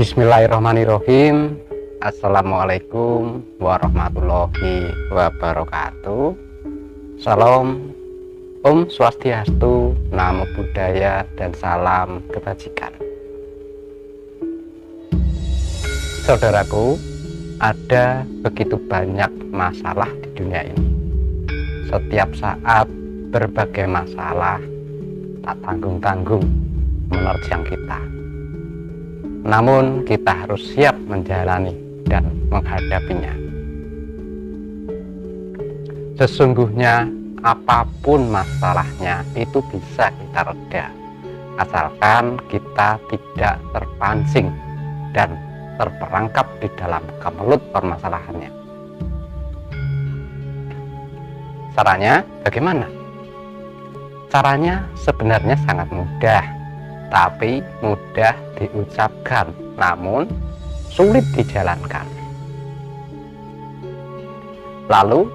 Bismillahirrahmanirrahim. Assalamualaikum warahmatullahi wabarakatuh. Salam, Om Swastiastu, Namo Buddhaya, dan salam kebajikan. Saudaraku, ada begitu banyak masalah di dunia ini. Setiap saat berbagai masalah tak tanggung-tanggung menerjang kita. Namun kita harus siap menjalani dan menghadapinya. Sesungguhnya apapun masalahnya itu bisa kita reda, asalkan kita tidak terpancing dan terperangkap di dalam kemelut permasalahannya. Caranya bagaimana? Caranya sebenarnya sangat mudah, tapi mudah diucapkan, namun sulit dijalankan. Lalu,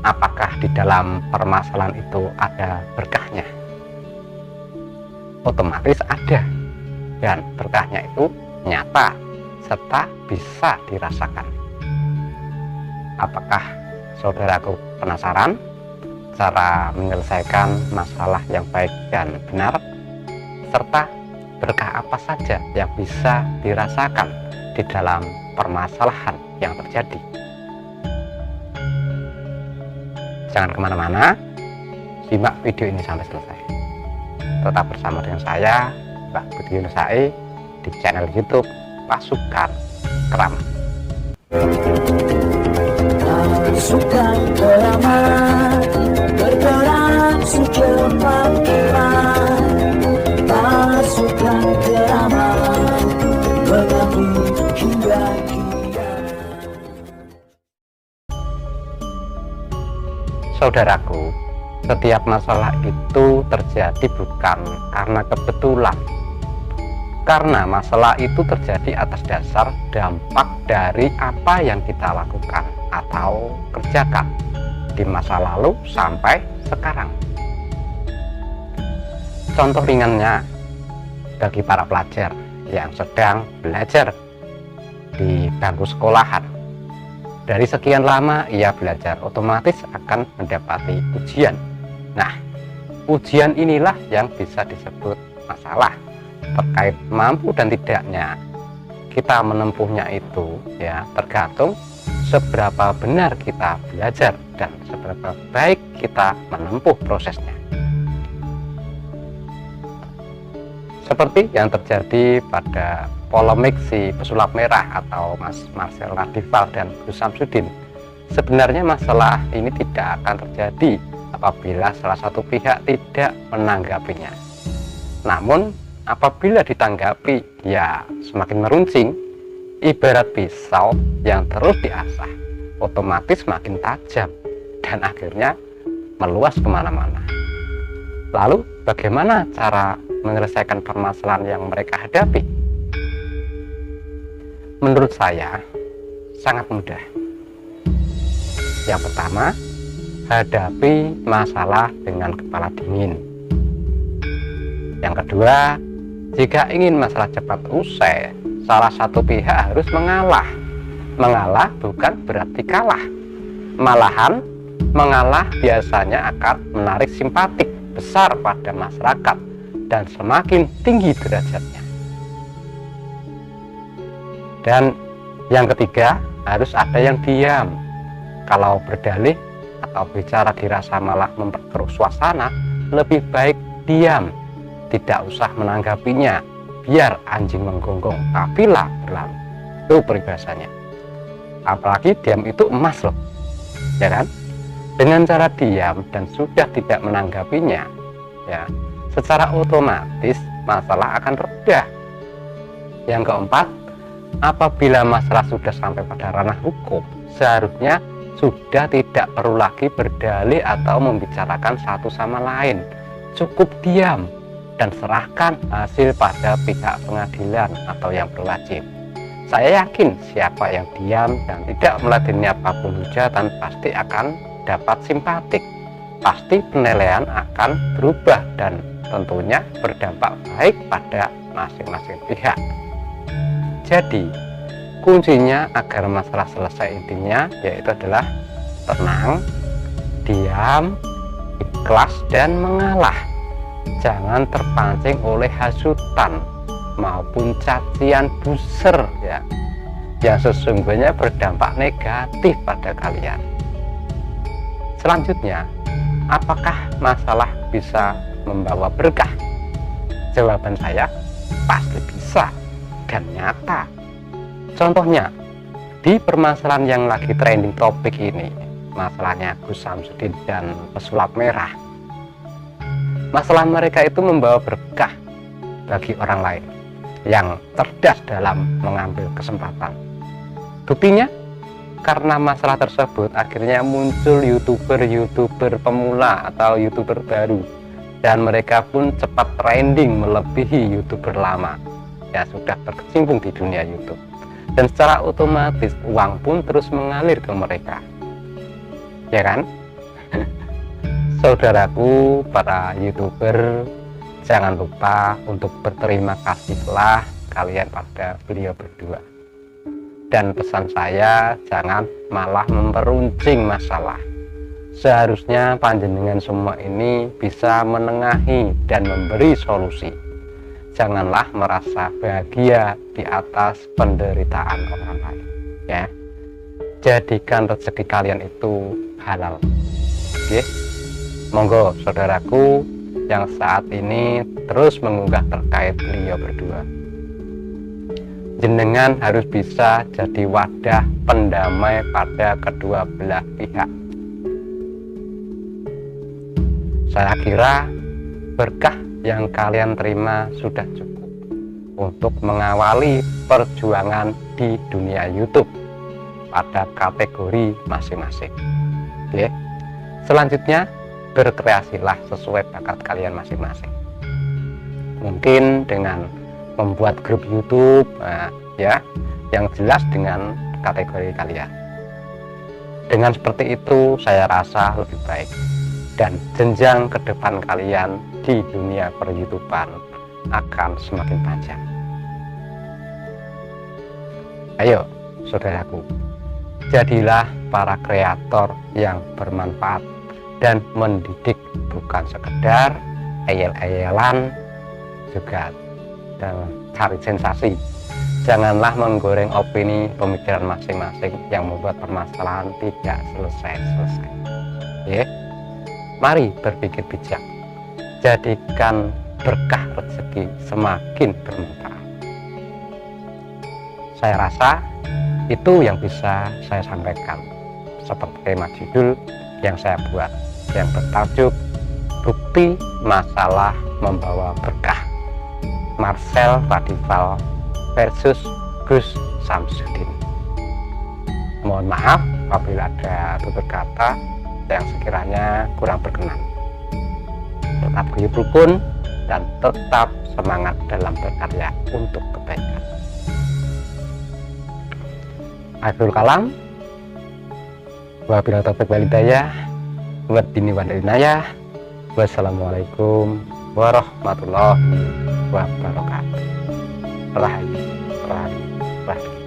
apakah di dalam permasalahan itu ada berkahnya? Otomatis ada, dan berkahnya itu nyata serta bisa dirasakan. Apakah saudaraku penasaran cara menyelesaikan masalah yang baik dan benar? Serta berkah apa saja yang bisa dirasakan di dalam permasalahan yang terjadi. Jangan kemana-mana, simak video ini sampai selesai. Tetap bersama dengan saya, Mbah Budi Yunusai, di channel YouTube Pasukan Keramat. Pasukan Keramat bergerak secepat kilat. Pasukan Keramat mengabdi hingga kiamat. Saudaraku, setiap masalah itu terjadi bukan karena kebetulan. Karena masalah itu terjadi atas dasar dampak dari apa yang kita lakukan atau kerjakan di masa lalu sampai sekarang. Contoh ringannya bagi para pelajar yang sedang belajar di bangku sekolahan. Dari sekian lama ia belajar, otomatis akan mendapati ujian. Nah, ujian inilah yang bisa disebut masalah. Terkait mampu dan tidaknya kita menempuhnya itu ya tergantung seberapa benar kita belajar dan seberapa baik kita menempuh prosesnya. Seperti yang terjadi pada polemik si pesulap merah atau Mas Marcel Radival dan Gus Samsudin. Sebenarnya masalah ini tidak akan terjadi apabila salah satu pihak tidak menanggapinya. Namun apabila ditanggapi, ya semakin meruncing, ibarat pisau yang terus diasah, otomatis makin tajam dan akhirnya meluas kemana-mana. Lalu bagaimana cara menyelesaikan permasalahan yang mereka hadapi? Menurut saya sangat mudah. Yang pertama, hadapi masalah dengan kepala dingin. Yang kedua, jika ingin masalah cepat usai, salah satu pihak harus mengalah. Mengalah bukan berarti kalah. Malahan, mengalah biasanya akan menarik simpatik besar pada masyarakat dan semakin tinggi derajatnya. Dan yang ketiga, harus ada yang diam. Kalau berdalih atau bicara dirasa malah memperkeruh suasana, lebih baik diam. Tidak usah menanggapinya, biar anjing menggonggong kafilah berlalu. Itu peribahasanya. Apalagi diam itu emas loh, ya kan? Dengan cara diam dan sudah tidak menanggapinya, ya, secara otomatis masalah akan reda. Yang keempat, apabila masalah sudah sampai pada ranah hukum, seharusnya sudah tidak perlu lagi berdalih atau membicarakan satu sama lain. Cukup diam dan serahkan hasil pada pihak pengadilan atau yang berwajib. Saya yakin siapa yang diam dan tidak meladeni apapun hujatan pasti akan dapat simpatik. Pasti penilaian akan berubah dan tentunya berdampak baik pada masing-masing pihak. Jadi kuncinya agar masalah selesai intinya yaitu adalah tenang, diam, ikhlas, dan mengalah. Jangan terpancing oleh hasutan maupun cacian buser ya, yang sesungguhnya berdampak negatif pada kalian. Selanjutnya, apakah masalah bisa membawa berkah? Jawaban saya pasti bisa dan nyata. Contohnya, di permasalahan yang lagi trending topik ini, masalahnya Gus Samsudin dan pesulap merah. Masalah mereka itu membawa berkah bagi orang lain yang cerdas dalam mengambil kesempatan. Buktinya, karena masalah tersebut akhirnya muncul youtuber pemula atau youtuber baru, dan mereka pun cepat trending melebihi youtuber lama yang sudah berkecimpung di dunia YouTube. Dan secara otomatis uang pun terus mengalir ke mereka, ya kan? Saudaraku para youtuber, jangan lupa untuk berterima kasihlah kalian pada beliau berdua. Dan pesan saya, jangan malah memperuncing masalah. Seharusnya panjenengan semua ini bisa menengahi dan memberi solusi. Janganlah merasa bahagia di atas penderitaan orang lain, ya. Jadikan rezeki kalian itu halal. Oke, monggo saudaraku yang saat ini terus mengunggah terkait beliau berdua. Jenengan harus bisa jadi wadah pendamai pada kedua belah pihak. Saya kira berkah yang kalian terima sudah cukup untuk mengawali perjuangan di dunia YouTube pada kategori masing-masing. Oke. Selanjutnya, berkreasilah sesuai bakat kalian masing-masing. Mungkin dengan membuat grup YouTube, ya, yang jelas dengan kategori kalian. Dengan seperti itu, saya rasa lebih baik, dan jenjang ke depan kalian di dunia per-YouTubean akan semakin panjang. Ayo, saudaraku, jadilah para kreator yang bermanfaat dan mendidik, bukan sekedar ayel-ayelan juga dan cari sensasi. Janganlah menggoreng opini pemikiran masing-masing yang membuat permasalahan tidak selesai-selesai. Ya, mari berpikir bijak. Jadikan berkah rezeki semakin bermanfaat. Saya rasa itu yang bisa saya sampaikan seperti tema judul yang saya buat, yang bertajuk Bukti Masalah Membawa Berkah, Marcel Radival versus Gus Samsudin. Mohon maaf apabila ada tutur kata yang sekiranya kurang berkenan. Tetap guyub rukun dan tetap semangat dalam berkarya untuk kebaikan. Akhirul kalam, wabillahi taufiq wal hidayah, waddini wal inayah. Wassalamualaikum warahmatullahi wabarakatuh. Rahim.